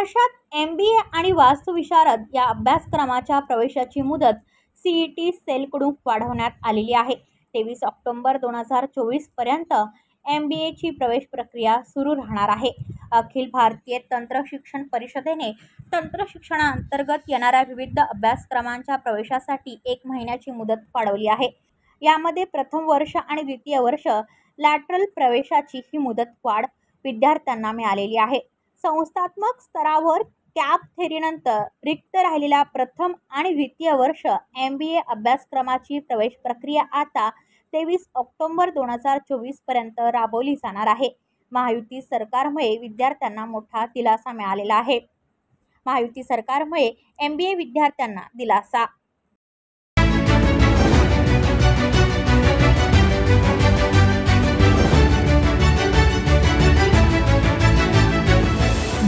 वर्षात MBA आणि वास्तुविशारद या अभ्यासक्रमाच्या प्रवेशाची मुदत CET सेलकडून वाढवण्यात आलेली आहे। 23 ऑक्टोबर 2024 पर्यंत MBA ची प्रवेश प्रक्रिया सुरू राहणार आहे। अखिल भारतीय तंत्र शिक्षण परिषदेने तंत्र शिक्षणाअंतर्गत येणाऱ्या विविध अभ्यासक्रमांच्या प्रवेशासाठी 1 महिन्याची मुदत वाढवली आहे। यामध्ये प्रथम वर्ष आणि द्वितीय वर्ष लॅटरल प्रवेशाची ही मुदत वाढ विद्यार्थ्यांना मिळालेली आहे। संस्थात्मक स्तरावर कॅप थेरीनंतर रिक्त राहिलेल्या प्रथम आणि द्वितीय वर्ष MBA अभ्यासक्रमाची प्रवेश प्रक्रिया आता 23 ऑक्टोबर 2024 पर्यंत राबवली जाणार आहे। महायुती सरकारमुळे विद्यार्थ्यांना मोठा दिलासा मिळालेला आहे। महायुती सरकारमुळे MBA विद्यार्थ्यांना दिलासा।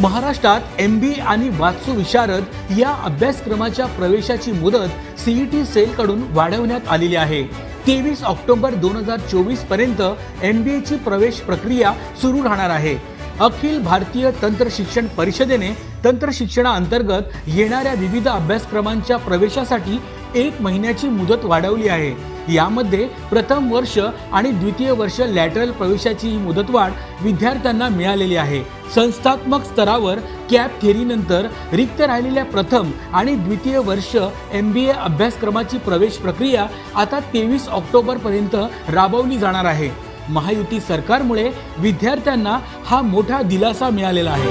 महाराष्ट्रात MBA आणि वास्तुविशारद या अभ्यासक्रमाच्या प्रवेशाची मुदत CET सेलकडून वाढवण्यात आलेली आहे। 23 ऑक्टोबर 2024 पर्यंत MBA ची प्रवेश प्रक्रिया सुरू राहणार आहे। अखिल भारतीय तंत्र शिक्षण परिषदेने तंत्र शिक्षणाअंतर्गत येणाऱ्या विविध अभ्यासक्रमांच्या प्रवेशासाठी 1 महिन्याची मुदत वाढवली आहे। यामध्ये प्रथम वर्ष आणि द्वितीय वर्ष लॅटरल प्रवेशाची मुदतवाढ विद्यार्थ्यांना मिळालेली आहे। संस्थात्मक स्तरावर कॅप थेरीनंतर रिक्त राहिलेल्या प्रथम आणि द्वितीय वर्ष MBA अभ्यासक्रमाची प्रवेश प्रक्रिया आता 23 ऑक्टोबर पर्यंत राबवली जाणार आहे। महायुती सरकारमुळे विद्यार्थ्यांना हा मोठा दिलासा मिळालेला आहे।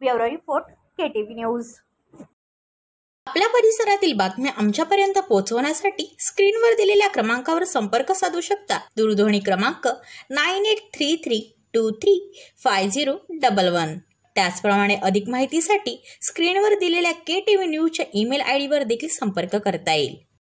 Bureau report KTV news. आपल्या परिसरातील बातम्या आमच्यापर्यंत पोहोचवण्यासाठी स्क्रीनवर दिलेल्या क्रमांकावर संपर्क साधू शकता। दूरध्वनी क्रमांक 9833235011। त्याचप्रमाणे अधिक माहितीसाठी स्क्रीनवर दिलेल्या KTV न्यूजच्या ईमेल ID वर देखील संपर्क करता येईल।